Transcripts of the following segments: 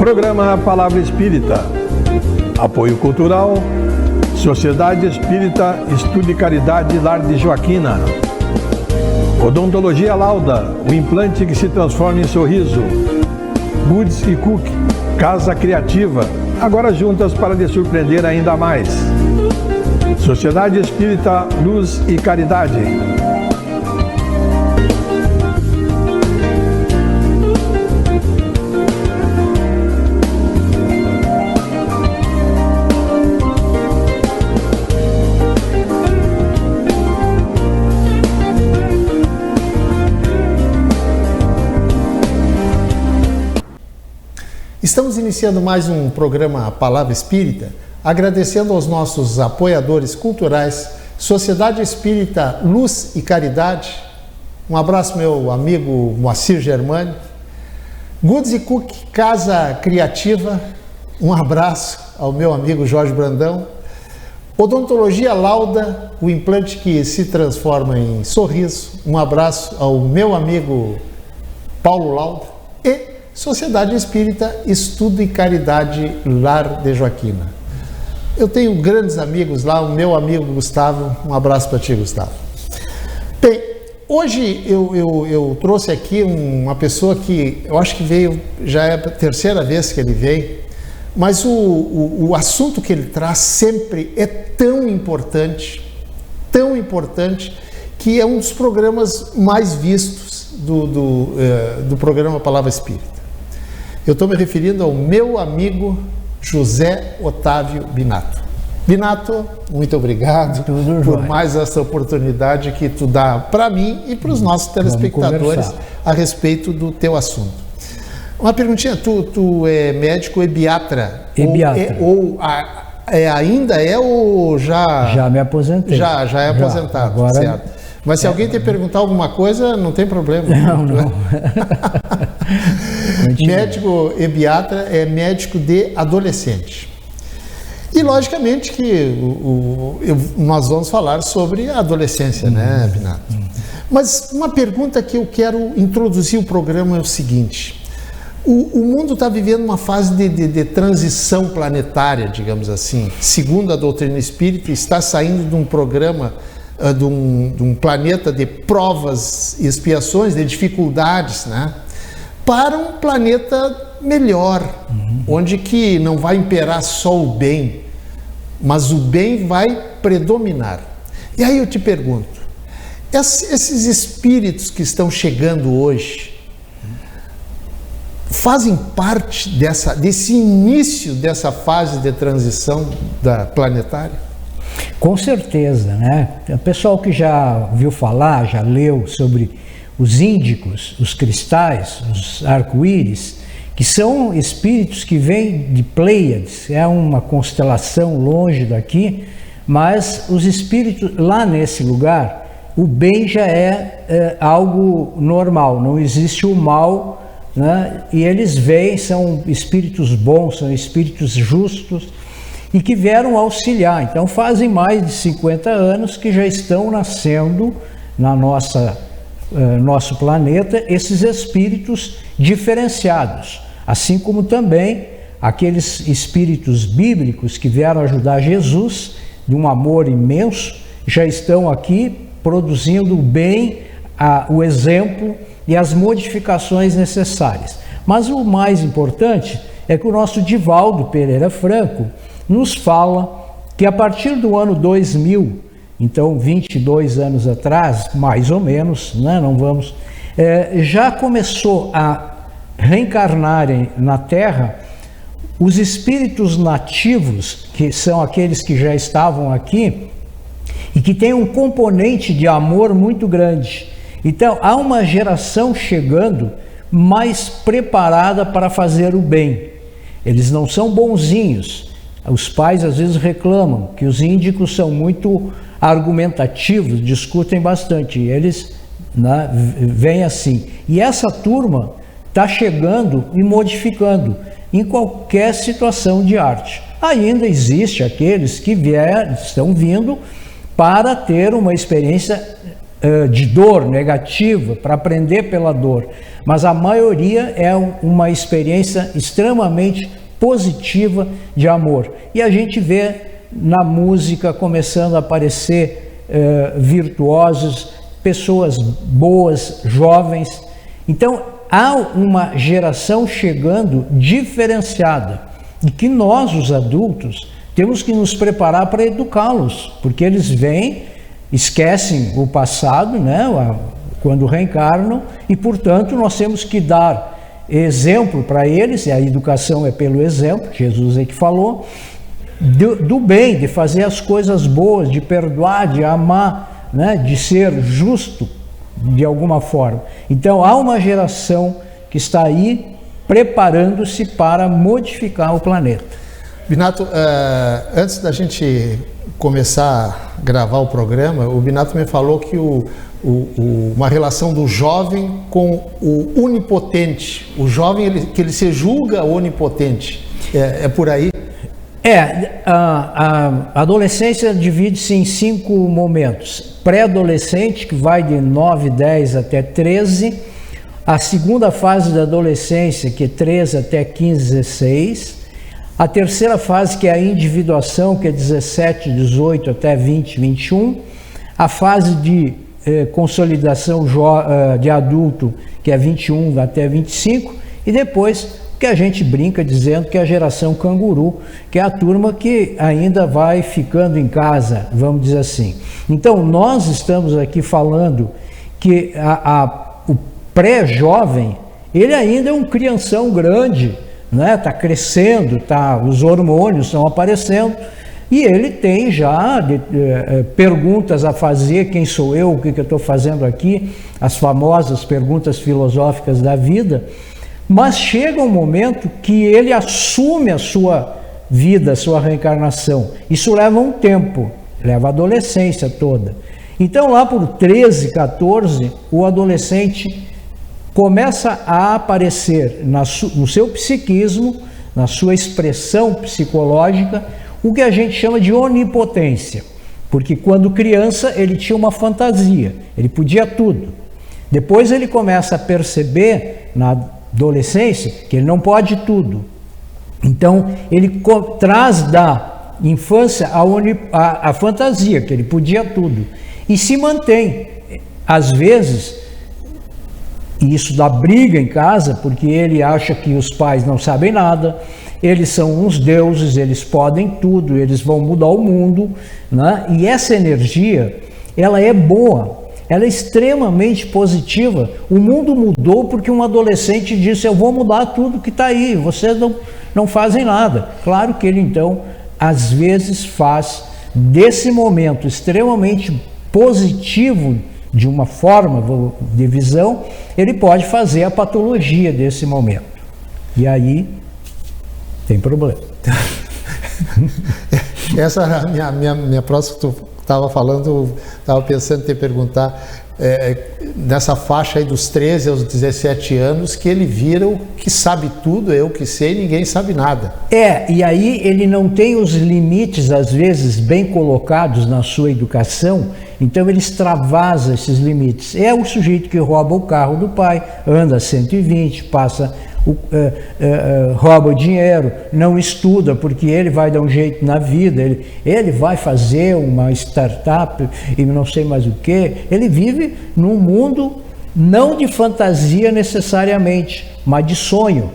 Programa Palavra Espírita. Apoio Cultural, Sociedade Espírita Estudo e Caridade Lar de Joaquina. Odontologia Lauda, o implante que se transforma em sorriso. Goods e Cook, Casa Criativa, agora juntas para lhe surpreender ainda mais. Sociedade Espírita Luz e Caridade. Estamos iniciando mais um programa Palavra Espírita, agradecendo aos nossos apoiadores culturais, Sociedade Espírita Luz e Caridade. Um abraço, meu amigo Moacir Germani. Goods e Cook, Casa Criativa. Um abraço ao meu amigo Jorge Brandão. Odontologia Lauda, o implante que se transforma em sorriso. Um abraço ao meu amigo Paulo Lauda. E Sociedade Espírita Estudo e Caridade Lar de Joaquina. Eu tenho grandes amigos lá, o meu amigo Gustavo, um abraço para ti, Gustavo. Bem, hoje eu trouxe aqui uma pessoa que eu acho que veio, já é a terceira vez que ele veio, mas o assunto que ele traz sempre é tão importante, que é um dos programas mais vistos do programa Palavra Espírita. Eu estou me referindo ao meu amigo José Otávio Binato. Binato, muito obrigado por mais essa oportunidade que tu dá para mim e para os nossos telespectadores a respeito do teu assunto. Uma perguntinha, tu é médico ebiatra? Ainda é ou já... Já me aposentei. Já é aposentado, agora, certo. Mas se alguém te perguntar alguma coisa, não tem problema. Não. Médico ebiatra é médico de adolescente. E logicamente que nós vamos falar sobre a adolescência, né, Binato? Mas uma pergunta que eu quero introduzir o programa é o seguinte. O mundo está vivendo uma fase de transição planetária, digamos assim. Segundo a doutrina espírita, está saindo de um programa, de um planeta de provas e expiações, de dificuldades, né? Para um planeta melhor, onde que não vai imperar só o bem, mas o bem vai predominar. E aí eu te pergunto, esses espíritos que estão chegando hoje fazem parte desse início dessa fase de transição da planetária? Com certeza, né? O pessoal que já viu falar, já leu sobre os índicos, os cristais, os arco-íris, que são espíritos que vêm de Pleiades, é uma constelação longe daqui, mas os espíritos lá nesse lugar, o bem já é algo normal, não existe o mal, né? E eles vêm, são espíritos bons, são espíritos justos e que vieram auxiliar. Então fazem mais de 50 anos que já estão nascendo na nosso planeta esses espíritos diferenciados, assim como também aqueles espíritos bíblicos que vieram ajudar Jesus, de um amor imenso, já estão aqui produzindo o bem, o exemplo e as modificações necessárias. Mas o mais importante é que o nosso Divaldo Pereira Franco nos fala que a partir do ano 2000, então 22 anos atrás, mais ou menos, né, não vamos, já começou a reencarnarem na Terra os espíritos nativos, que são aqueles que já estavam aqui e que têm um componente de amor muito grande. Então há uma geração chegando mais preparada para fazer o bem. Eles não são bonzinhos. Os pais às vezes reclamam que os índicos são muito argumentativos, discutem bastante, eles, né, vêm assim. E essa turma está chegando e modificando em qualquer situação de arte. Ainda existe aqueles que estão vindo para ter uma experiência de dor negativa, para aprender pela dor, mas a maioria é uma experiência extremamente positiva de amor. E a gente vê na música começando a aparecer virtuosos, pessoas boas, jovens. Então há uma geração chegando diferenciada e que nós, os adultos, temos que nos preparar para educá-los, porque eles vêm, esquecem o passado, né, quando reencarnam, e portanto nós temos que dar exemplo para eles, e a educação é pelo exemplo, Jesus é que falou, do bem, de fazer as coisas boas, de perdoar, de amar, né, de ser justo de alguma forma. Então há uma geração que está aí preparando-se para modificar o planeta. Binato, antes da gente começar a gravar o programa, o Binato me falou que uma relação do jovem com o onipotente, o jovem que ele se julga onipotente, é por aí? A adolescência divide-se em 5 momentos. Pré-adolescente, que vai de 9, 10 até 13. A segunda fase da adolescência, que é 13 até 15, 16. A terceira fase, que é a individuação, que é 17, 18 até 20, 21. A fase de consolidação de adulto, que é 21 até 25. E depois, que a gente brinca dizendo que é a geração canguru, que é a turma que ainda vai ficando em casa, vamos dizer assim. Então, nós estamos aqui falando que o pré-jovem, ele ainda é um crianção grande, né? Está crescendo, os hormônios estão aparecendo, e ele tem já perguntas a fazer: quem sou eu, o que eu estou fazendo aqui, as famosas perguntas filosóficas da vida. Mas chega um momento que ele assume a sua vida, a sua reencarnação. Isso leva um tempo, leva a adolescência toda. Então lá por 13, 14, o adolescente começa a aparecer no seu psiquismo, na sua expressão psicológica, o que a gente chama de onipotência. Porque quando criança ele tinha uma fantasia, ele podia tudo. Depois ele começa a perceber na adolescência que ele não pode tudo. Então ele traz da infância a fantasia, que ele podia tudo, e se mantém. Às vezes, e isso dá briga em casa, porque ele acha que os pais não sabem nada, eles são uns deuses, eles podem tudo, eles vão mudar o mundo, né? E essa energia, ela é boa, ela é extremamente positiva. O mundo mudou porque um adolescente disse: eu vou mudar tudo que está aí, vocês não fazem nada. Claro que ele então, às vezes, faz desse momento extremamente positivo, de uma forma de visão, ele pode fazer a patologia desse momento. E aí tem problema. Essa é a minha próxima. Estava falando, estava pensando em te perguntar, nessa faixa aí dos 13 aos 17 anos, que ele vira o que sabe tudo, eu que sei, ninguém sabe nada. E aí ele não tem os limites, às vezes, bem colocados na sua educação, então ele extravasa esses limites. É o sujeito que rouba o carro do pai, anda 120, passa... rouba o dinheiro, não estuda porque ele vai dar um jeito na vida, ele vai fazer uma startup e não sei mais o que. Ele vive num mundo não de fantasia necessariamente, mas de sonho.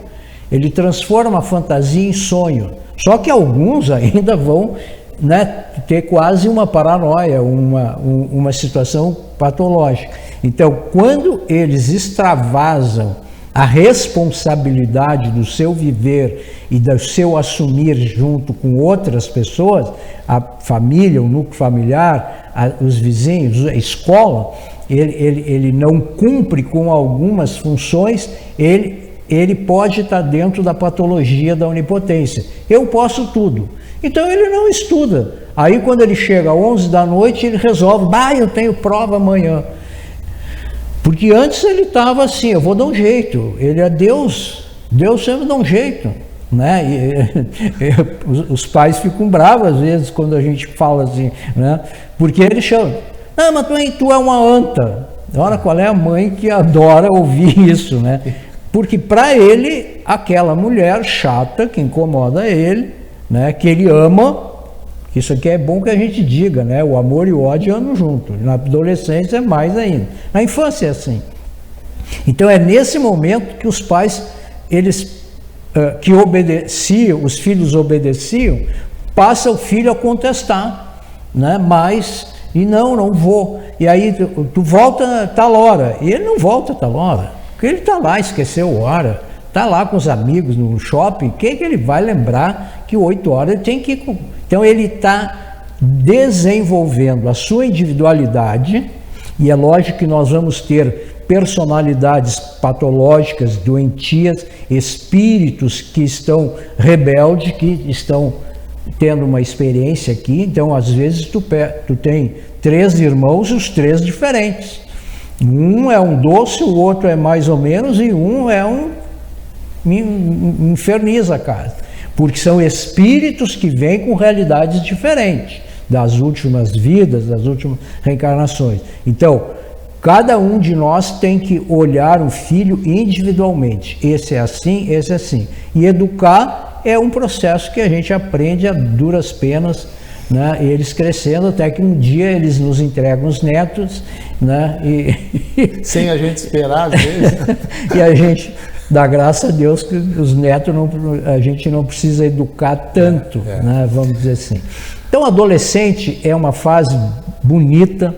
Ele transforma a fantasia em sonho. Só que alguns ainda vão, né, ter quase uma paranoia, uma situação patológica. Então, quando eles extravasam a responsabilidade do seu viver e do seu assumir junto com outras pessoas, a família, o núcleo familiar, os vizinhos, a escola, ele não cumpre com algumas funções, ele pode estar dentro da patologia da onipotência. Eu posso tudo. Então ele não estuda. Aí quando ele chega às 11 da noite, ele resolve: eu tenho prova amanhã. Porque antes ele estava assim: eu vou dar um jeito, ele é Deus, Deus sempre dá um jeito, né? Os pais ficam bravos às vezes quando a gente fala assim, né? Porque ele chama: Ah, mas tu é uma anta. Olha qual é a mãe que adora ouvir isso, né? Porque para ele, aquela mulher chata que incomoda ele, né, que ele ama, isso aqui é bom que a gente diga, né? O amor e o ódio andam juntos. Na adolescência é mais ainda. Na infância é assim. Então é nesse momento que os pais, eles que obedeciam, os filhos obedeciam, passa o filho a contestar, né? Mas, e não vou. E aí tu volta tal hora. E ele não volta tal hora. Porque ele está lá, esqueceu hora. Está lá com os amigos no shopping. Quem que ele vai lembrar que 8 horas ele tem que ir? Então ele está desenvolvendo a sua individualidade. E é lógico que nós vamos ter personalidades patológicas, doentias, espíritos que estão rebeldes, que estão tendo uma experiência aqui. Então, às vezes, tu tem 3 irmãos e os 3 diferentes. Um é um doce, o outro é mais ou menos, e um é inferniza a casa. Porque são espíritos que vêm com realidades diferentes das últimas vidas, das últimas reencarnações. Então, cada um de nós tem que olhar um filho individualmente. Esse é assim, esse é assim. E educar é um processo que a gente aprende a duras penas, né? Eles crescendo até que um dia eles nos entregam os netos, né? Sem a gente esperar, às vezes. E a gente dá graças a Deus que os netos a gente não precisa educar tanto, né? Vamos dizer assim. Então, adolescente é uma fase bonita.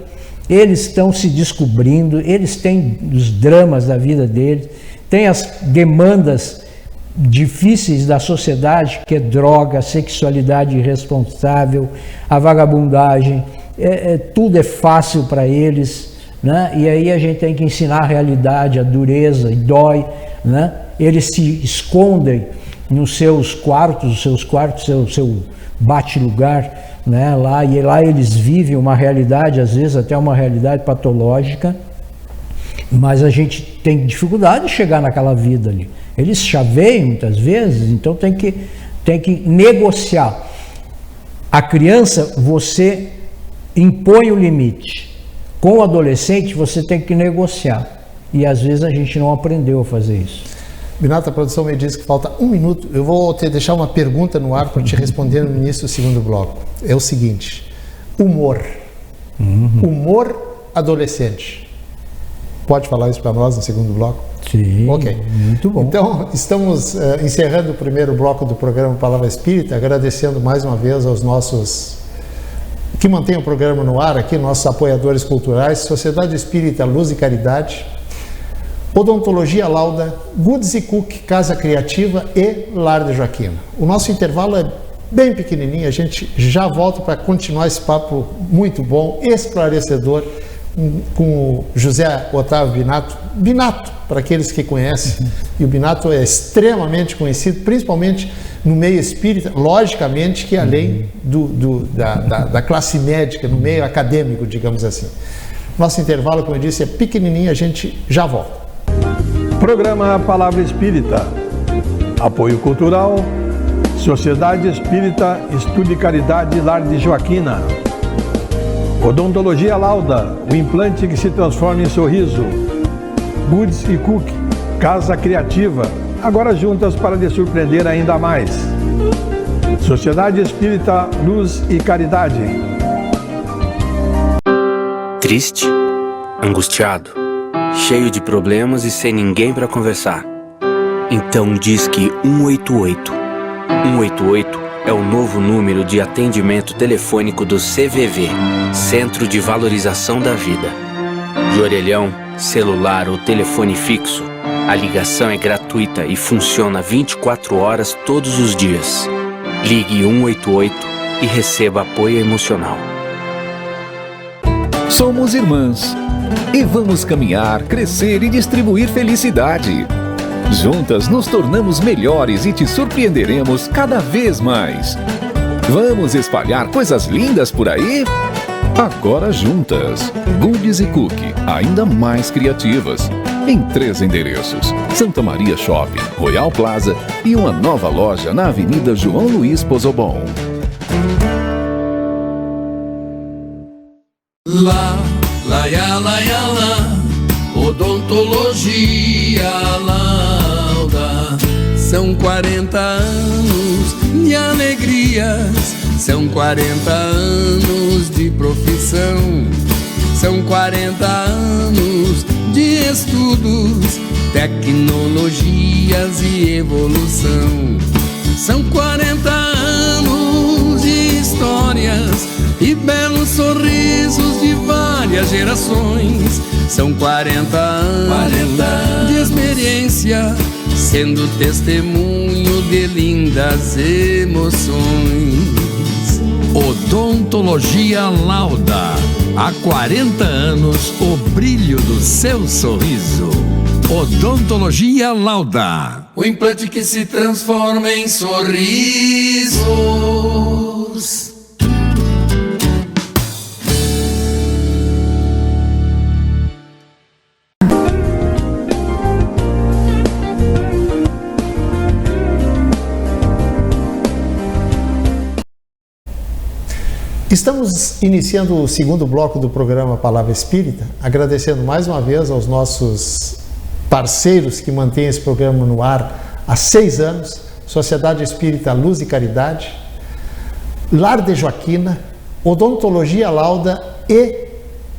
Eles estão se descobrindo, eles têm os dramas da vida deles, têm as demandas difíceis da sociedade, que é droga, sexualidade irresponsável, a vagabundagem, tudo é fácil para eles, né? E aí a gente tem que ensinar a realidade, a dureza, e dói, né? Eles se escondem nos seus quartos, seu bate-lugar, né? Lá eles vivem uma realidade, às vezes até uma realidade patológica, mas a gente tem dificuldade de chegar naquela vida ali. Eles chaveiam muitas vezes, então tem que negociar. A criança, você impõe o limite. Com o adolescente, você tem que negociar. E às vezes a gente não aprendeu a fazer isso. Binato, a produção me diz que falta 1 minuto. Eu vou te deixar uma pergunta no ar para te responder no início do segundo bloco. É o seguinte: humor. Humor adolescente. Pode falar isso para nós no segundo bloco? Sim, ok. Muito bom. Então, estamos encerrando o primeiro bloco do programa Palavra Espírita, agradecendo mais uma vez aos nossos que mantêm o programa no ar aqui, nossos apoiadores culturais, Sociedade Espírita Luz e Caridade, Odontologia Lauda, Goods e Cook, Casa Criativa e Lar de Joaquina. O nosso intervalo é bem pequenininho, a gente já volta para continuar esse papo muito bom, esclarecedor, com o José Otávio Binato. Binato, para aqueles que conhecem, e o Binato é extremamente conhecido, principalmente no meio espírita, logicamente que além da classe médica, no meio acadêmico, digamos assim. Nosso intervalo, como eu disse, é pequenininho, a gente já volta. Programa Palavra Espírita. Apoio Cultural, Sociedade Espírita Estudo e Caridade Lar de Joaquina. Odontologia Lauda, o implante que se transforma em sorriso. Goods e Cook, Casa Criativa, agora juntas para lhe surpreender ainda mais. Sociedade Espírita Luz e Caridade. Triste, angustiado, cheio de problemas e sem ninguém para conversar. Então diz que 188. 188 é o novo número de atendimento telefônico do CVV, Centro de Valorização da Vida. De orelhão, celular ou telefone fixo, a ligação é gratuita e funciona 24 horas todos os dias. Ligue 188 e receba apoio emocional. Somos irmãs e vamos caminhar, crescer e distribuir felicidade. Juntas nos tornamos melhores e te surpreenderemos cada vez mais. Vamos espalhar coisas lindas por aí? Agora juntas. Goods e Cook, ainda mais criativas. Em 3 endereços: Santa Maria Shopping, Royal Plaza e uma nova loja na Avenida João Luiz Pozobon. Love yala yala, odontologia lauda. São 40 anos de alegrias, são 40 anos de profissão, são 40 anos de estudos, tecnologias e evolução. São 40 anos de histórias e belos sorrisos de várias gerações. São 40 anos de experiência, sendo testemunho de lindas emoções. Odontologia Lauda. Há 40 anos, o brilho do seu sorriso. Odontologia Lauda. O implante que se transforma em sorrisos. Estamos iniciando o segundo bloco do programa Palavra Espírita, agradecendo mais uma vez aos nossos parceiros que mantêm esse programa no ar há 6 anos, Sociedade Espírita Luz e Caridade, Lar de Joaquina, Odontologia Lauda e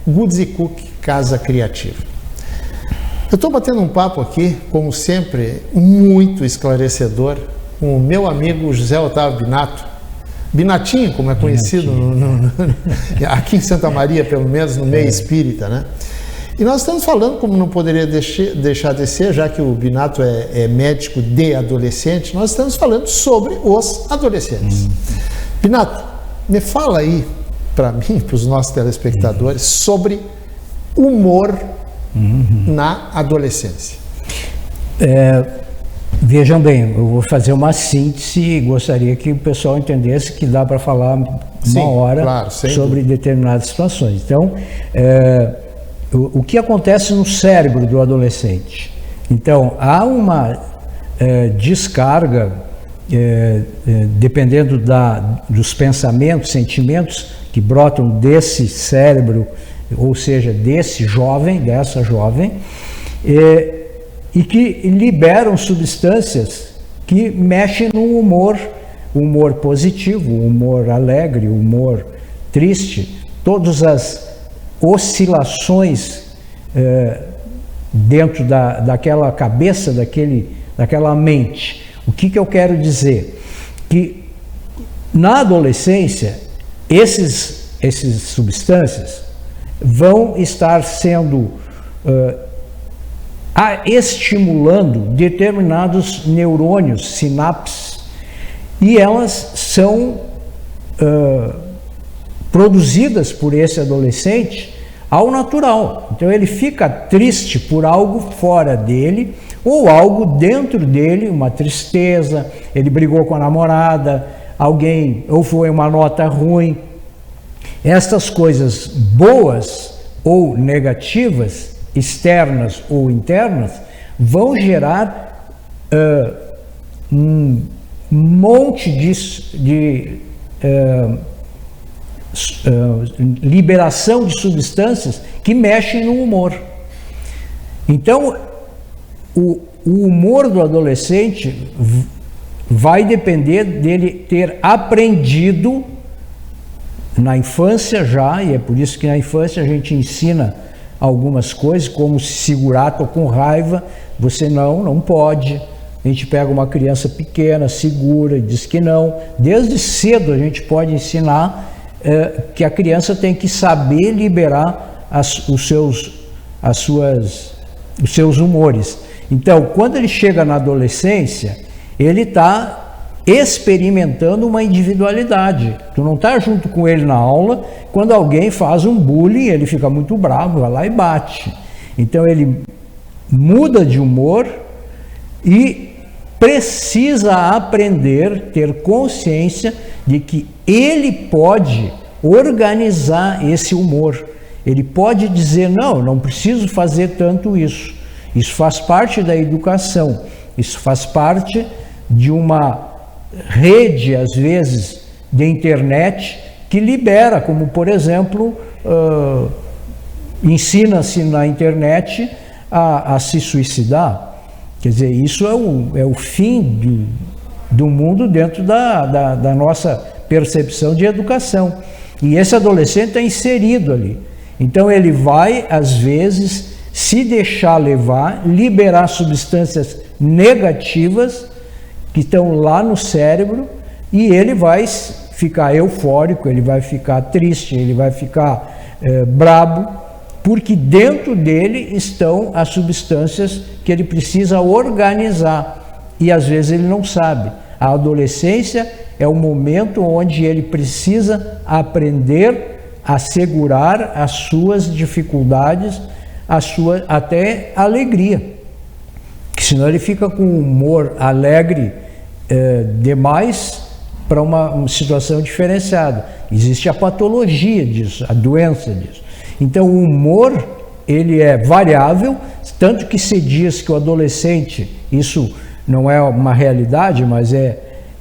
Goods e Cook Casa Criativa. Eu estou batendo um papo aqui, como sempre, muito esclarecedor, com o meu amigo José Otávio Binato, Binatinho, como é conhecido aqui em Santa Maria, pelo menos no meio espírita, né? E nós estamos falando, como não poderia deixar de ser, já que o Binato é médico de adolescente, nós estamos falando sobre os adolescentes. Binato, me fala aí, para mim, para os nossos telespectadores, sobre humor na adolescência. Vejam bem, eu vou fazer uma síntese e gostaria que o pessoal entendesse que dá para falar uma hora, claro, sobre determinadas situações. Então, o que acontece no cérebro do adolescente? Então, há uma descarga, dependendo dos pensamentos, sentimentos que brotam desse cérebro, ou seja, desse jovem, dessa jovem, e que liberam substâncias que mexem no humor, humor positivo, humor alegre, humor triste, todas as oscilações dentro daquela cabeça, daquela mente. O que eu quero dizer? Que na adolescência, essas substâncias vão estar sendo estimulando determinados neurônios, sinapses, e elas são produzidas por esse adolescente ao natural. Então ele fica triste por algo fora dele ou algo dentro dele, uma tristeza, ele brigou com a namorada, alguém, ou foi uma nota ruim. Estas coisas boas ou negativas, externas ou internas, vão gerar um monte de liberação de substâncias que mexem no humor. Então, o humor do adolescente vai depender dele ter aprendido na infância já, e é por isso que na infância a gente ensina algumas coisas, como se segurar, tô com raiva, você não pode. A gente pega uma criança pequena, segura e diz que não. Desde cedo a gente pode ensinar que a criança tem que saber liberar os seus humores. Então, quando ele chega na adolescência, ele está experimentando uma individualidade. Tu não está junto com ele na aula, quando alguém faz um bullying, ele fica muito bravo, vai lá e bate. Então ele muda de humor e precisa aprender, ter consciência de que ele pode organizar esse humor. Ele pode dizer, não preciso fazer tanto isso. Isso faz parte da educação, isso faz parte de uma rede, às vezes, de internet que libera, como por exemplo, ensina-se na internet a se suicidar. Quer dizer, isso é o fim do mundo dentro da nossa percepção de educação. E esse adolescente está inserido ali. Então ele vai, às vezes, se deixar levar, liberar substâncias negativas que estão lá no cérebro, e ele vai ficar eufórico, ele vai ficar triste, ele vai ficar brabo, porque dentro dele estão as substâncias que ele precisa organizar, e às vezes ele não sabe. A adolescência é o momento onde ele precisa aprender a segurar as suas dificuldades, a sua até alegria, que senão ele fica com um humor alegre demais para uma situação diferenciada. Existe a patologia disso, a doença disso. Então o humor, ele é variável, tanto que se diz que o adolescente, isso não é uma realidade, mas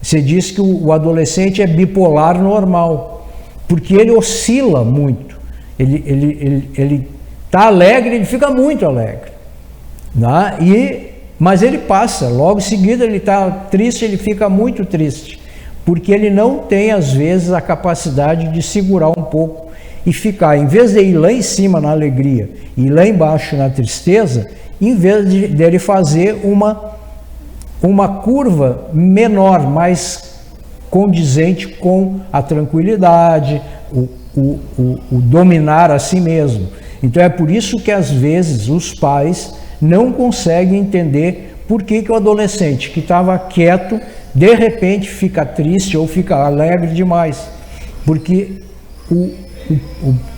se diz que o adolescente é bipolar normal, porque ele oscila muito. Ele está alegre, ele fica muito alegre, né? Mas ele passa, logo em seguida ele está triste, ele fica muito triste, porque ele não tem às vezes a capacidade de segurar um pouco e ficar, em vez de ir lá em cima na alegria e lá embaixo na tristeza, em vez dele fazer uma curva menor, mais condizente com a tranquilidade, o dominar a si mesmo. Então é por isso que às vezes os pais não conseguem entender por que o adolescente que estava quieto, de repente fica triste ou fica alegre demais. Porque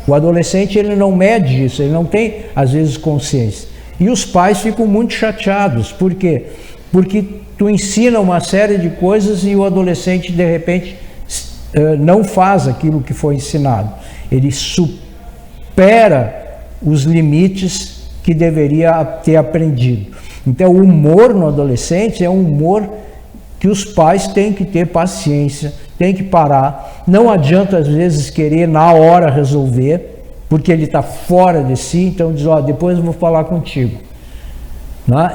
o adolescente, ele não mede isso, ele não tem às vezes consciência. E os pais ficam muito chateados. Por quê? Porque tu ensina uma série de coisas e o adolescente de repente não faz aquilo que foi ensinado. Ele supera os limites que deveria ter aprendido. Então o humor no adolescente é um humor que os pais têm que ter paciência, têm que parar. Não adianta às vezes querer na hora resolver, porque ele está fora de si, então diz, depois eu vou falar contigo.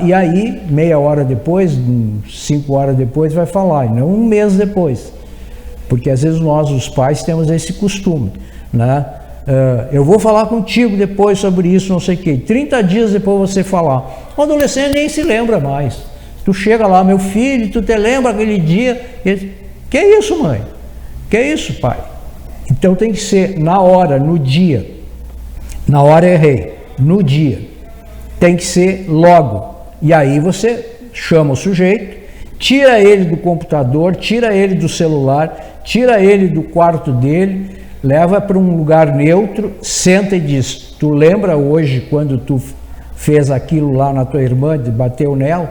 E aí, meia hora depois, 5 horas depois, vai falar, e não um mês depois. Porque às vezes nós, os pais, temos esse costume, né? Eu vou falar contigo depois sobre isso, não sei o quê. 30 dias depois você falar. O adolescente nem se lembra mais. Tu chega lá, meu filho, tu te lembra aquele dia? Ele, que é isso, mãe? Que é isso, pai? Então tem que ser na hora, no dia. Na hora errei, no dia. Tem que ser logo. E aí você chama o sujeito, tira ele do computador, tira ele do celular, tira ele do quarto dele, leva para um lugar neutro, senta e diz, tu lembra hoje quando tu fez aquilo lá na tua irmã, bateu nela?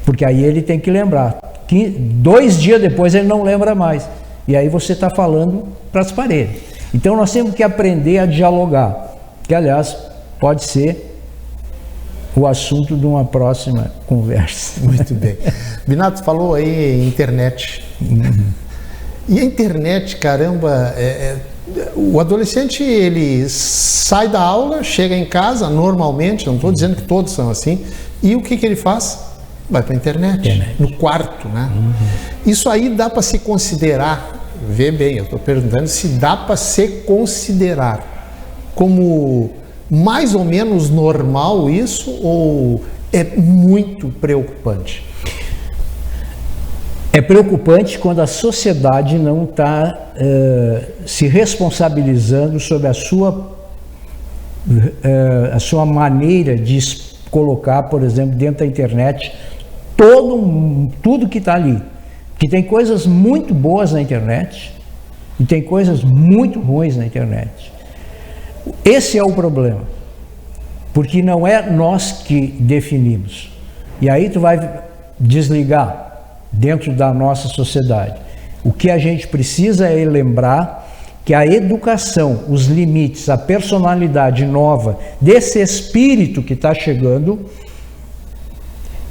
Porque aí ele tem que lembrar. 2 dias depois ele não lembra mais. E aí você está falando para as paredes. Então nós temos que aprender a dialogar, que aliás pode ser o assunto de uma próxima conversa. Muito bem. Binato falou aí internet. E a internet, caramba, o adolescente, ele sai da aula, chega em casa, normalmente, não estou dizendo que todos são assim, e o que ele faz? Vai para a internet, no quarto, né? Isso aí dá para se considerar, vê bem, eu estou perguntando se dá para se considerar como mais ou menos normal isso, ou é muito preocupante? É preocupante quando a sociedade não está se responsabilizando sobre a sua maneira de colocar, por exemplo, dentro da internet, tudo que está ali. Que tem coisas muito boas na internet e tem coisas muito ruins na internet. Esse é o problema, porque não é nós que definimos. E aí tu vai desligar dentro da nossa sociedade. O que a gente precisa é lembrar que a educação, os limites, a personalidade nova desse espírito que está chegando,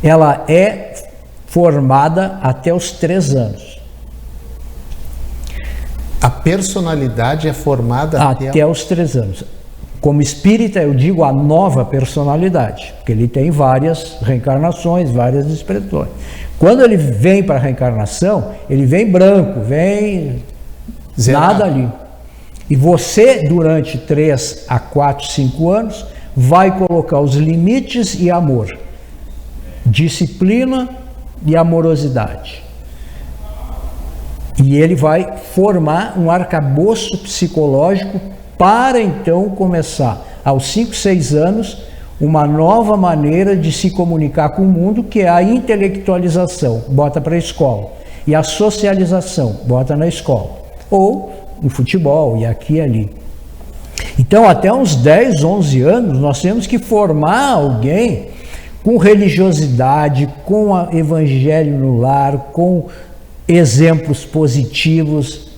ela é formada até os 3 anos. A personalidade é formada até os 3 anos. Como espírita, eu digo a nova personalidade, porque ele tem várias reencarnações, várias expressões. Quando ele vem para a reencarnação, ele vem branco, vem zerado. Nada ali. E você, durante 3 a 4, 5 anos, vai colocar os limites e amor, disciplina e amorosidade. E ele vai formar um arcabouço psicológico para então começar, aos 5, 6 anos, uma nova maneira de se comunicar com o mundo, que é a intelectualização, bota para a escola, e a socialização, bota na escola, ou no futebol, e aqui e ali. Então, até uns 10, 11 anos, nós temos que formar alguém com religiosidade, com o evangelho no lar, com exemplos positivos.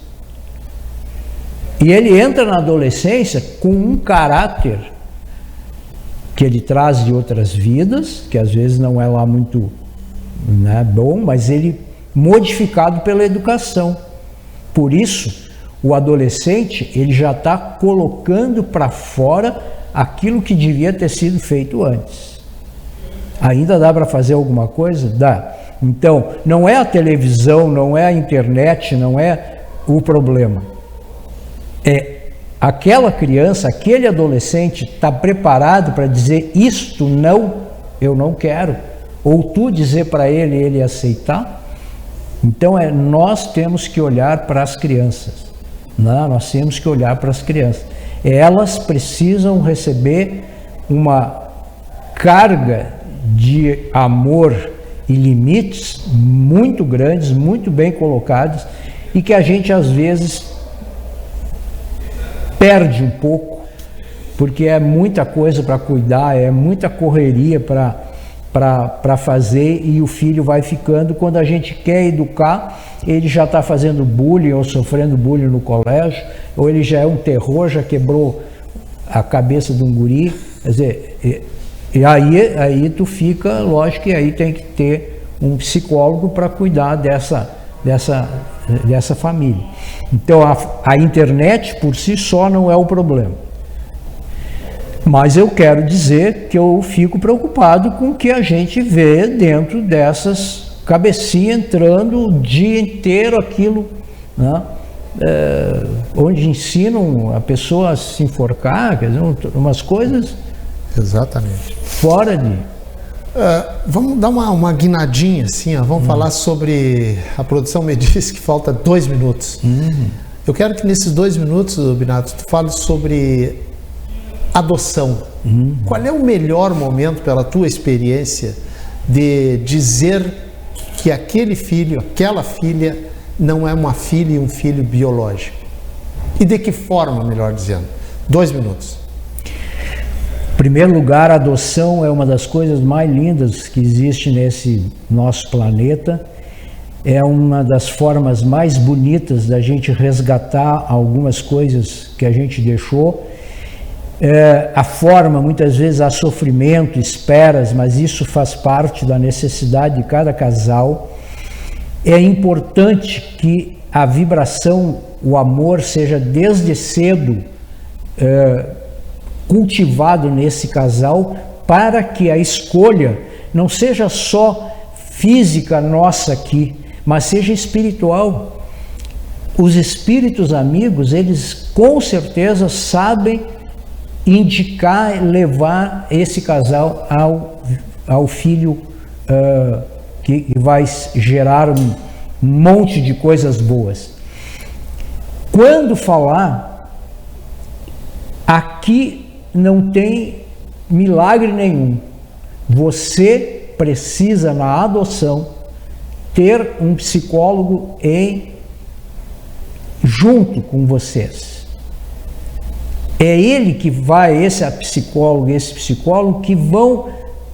E ele entra na adolescência com um caráter que ele traz de outras vidas, que às vezes não é lá muito, né, bom, mas ele modificado pela educação. Por isso, o adolescente, ele já está colocando para fora aquilo que devia ter sido feito antes. Ainda dá para fazer alguma coisa? Dá. Então, não é a televisão, não é a internet, não é o problema. É aquela criança, aquele adolescente está preparado para dizer isto não, eu não quero. Ou tu dizer para ele aceitar. Então, nós temos que olhar para as crianças. Não, nós temos que olhar para as crianças. Elas precisam receber uma carga de amor e limites muito grandes, muito bem colocados, e que a gente às vezes perde um pouco, porque é muita coisa para cuidar, é muita correria para fazer, e o filho vai ficando. Quando a gente quer educar, ele já está fazendo bullying ou sofrendo bullying no colégio, ou ele já é um terror, já quebrou a cabeça de um guri. Quer dizer, e aí tu fica, lógico que aí tem que ter um psicólogo para cuidar dessa família. Então a internet por si só não é o problema. Mas eu quero dizer que eu fico preocupado com o que a gente vê dentro dessas cabecinhas entrando o dia inteiro aquilo, né? Onde ensinam a pessoa a se enforcar, quer dizer, umas coisas. Exatamente. Fora de... vamos dar uma guinadinha assim, ó. Vamos falar sobre... A produção me disse que falta 2 minutos. Eu quero que nesses 2 minutos, Binato, tu fale sobre adoção. Qual é o melhor momento, pela tua experiência, de dizer que aquele filho, aquela filha, não é uma filha e um filho biológico? E de que forma, melhor dizendo? 2 minutos. Em primeiro lugar, a adoção é uma das coisas mais lindas que existe nesse nosso planeta. É uma das formas mais bonitas da gente resgatar algumas coisas que a gente deixou. A forma, muitas vezes há sofrimento, esperas, mas isso faz parte da necessidade de cada casal. É importante que a vibração, o amor, seja desde cedo cultivado nesse casal, para que a escolha não seja só física nossa aqui, mas seja espiritual. Os espíritos amigos, eles com certeza sabem indicar, levar esse casal ao filho que vai gerar um monte de coisas boas. Quando falar, aqui não tem milagre nenhum. Você precisa, na adoção, ter um psicólogo junto com vocês. É ele que vai, esse psicólogo que vão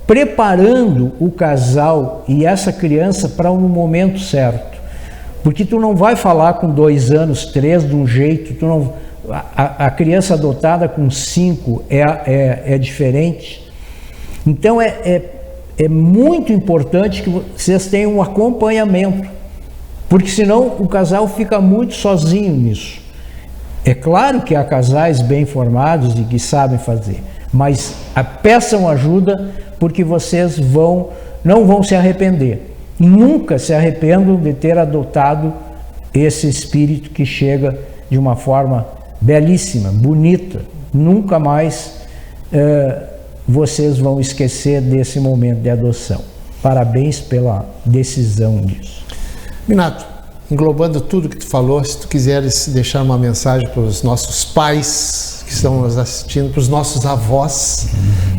preparando o casal e essa criança para um momento certo. Porque tu não vai falar com 2 anos, 3 de um jeito, a criança adotada com 5 é diferente. Então é muito importante que vocês tenham um acompanhamento, porque senão o casal fica muito sozinho nisso. É claro que há casais bem formados e que sabem fazer, mas peçam ajuda, porque vocês não vão se arrepender. Nunca se arrependam de ter adotado esse espírito que chega de uma forma belíssima, bonita. Nunca mais vocês vão esquecer desse momento de adoção. Parabéns pela decisão disso. Minato, englobando tudo que tu falou, se tu quiseres deixar uma mensagem para os nossos pais que estão nos assistindo, para os nossos avós,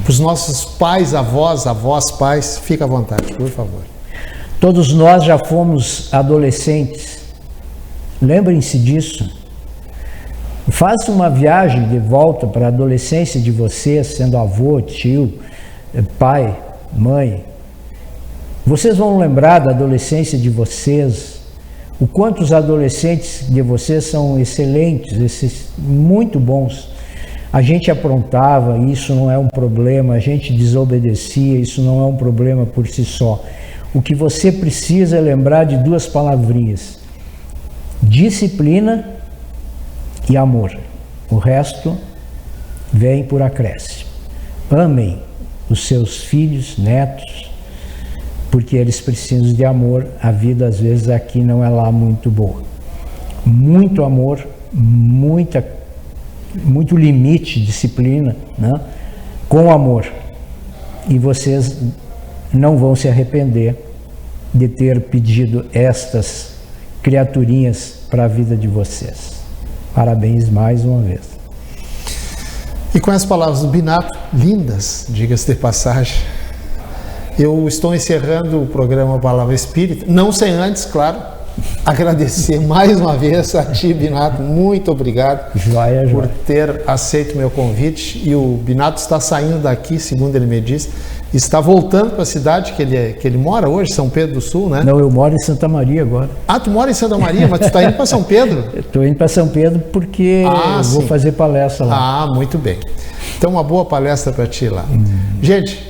para os nossos pais, avós, pais, fica à vontade, por favor. Todos nós já fomos adolescentes. Lembrem-se disso. Faça uma viagem de volta para a adolescência de vocês, sendo avô, tio, pai, mãe. Vocês vão lembrar da adolescência de vocês, o quanto os adolescentes de vocês são excelentes, muito bons. A gente aprontava, isso não é um problema, a gente desobedecia, isso não é um problema por si só. O que você precisa é lembrar de duas palavrinhas: disciplina e amor. O resto vem por acréscimo. Amem os seus filhos, netos, porque eles precisam de amor. A vida às vezes aqui não é lá muito boa. Muito amor, muito limite, disciplina, né? Com amor. E vocês não vão se arrepender de ter pedido estas criaturinhas para a vida de vocês. Parabéns mais uma vez. E com as palavras do Binato, lindas, diga-se de passagem, eu estou encerrando o programa Palavra Espírita, não sem antes, claro, agradecer mais uma vez a ti, Binato, muito obrigado por ter aceito meu convite. E o Binato está saindo daqui, segundo ele me disse, está voltando para a cidade que ele mora hoje, São Pedro do Sul, né? Não, eu moro em Santa Maria agora. Ah, tu mora em Santa Maria, mas tu está indo para São Pedro? Estou indo para São Pedro porque vou fazer palestra lá. Ah, muito bem. Então, uma boa palestra para ti lá. Gente,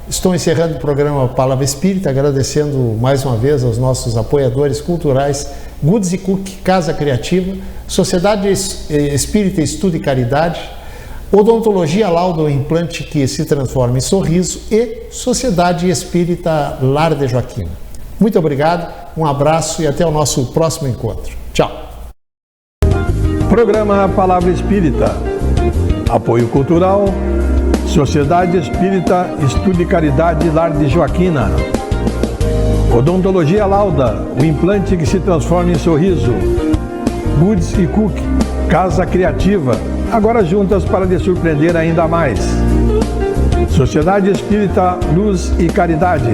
estou encerrando o programa Palavra Espírita, agradecendo mais uma vez aos nossos apoiadores culturais, Goods e Cook, Casa Criativa, Sociedade Espírita Estudo e Caridade, Odontologia Lauda, o implante que se transforma em sorriso, e Sociedade Espírita Lar de Joaquina. Muito obrigado, um abraço e até o nosso próximo encontro. Tchau. Programa Palavra Espírita. Apoio Cultural, Sociedade Espírita Estudo e Caridade Lar de Joaquina. Odontologia Lauda, o implante que se transforma em sorriso. Goods e Cook, Casa Criativa, agora juntas para lhe surpreender ainda mais. Sociedade Espírita Luz e Caridade.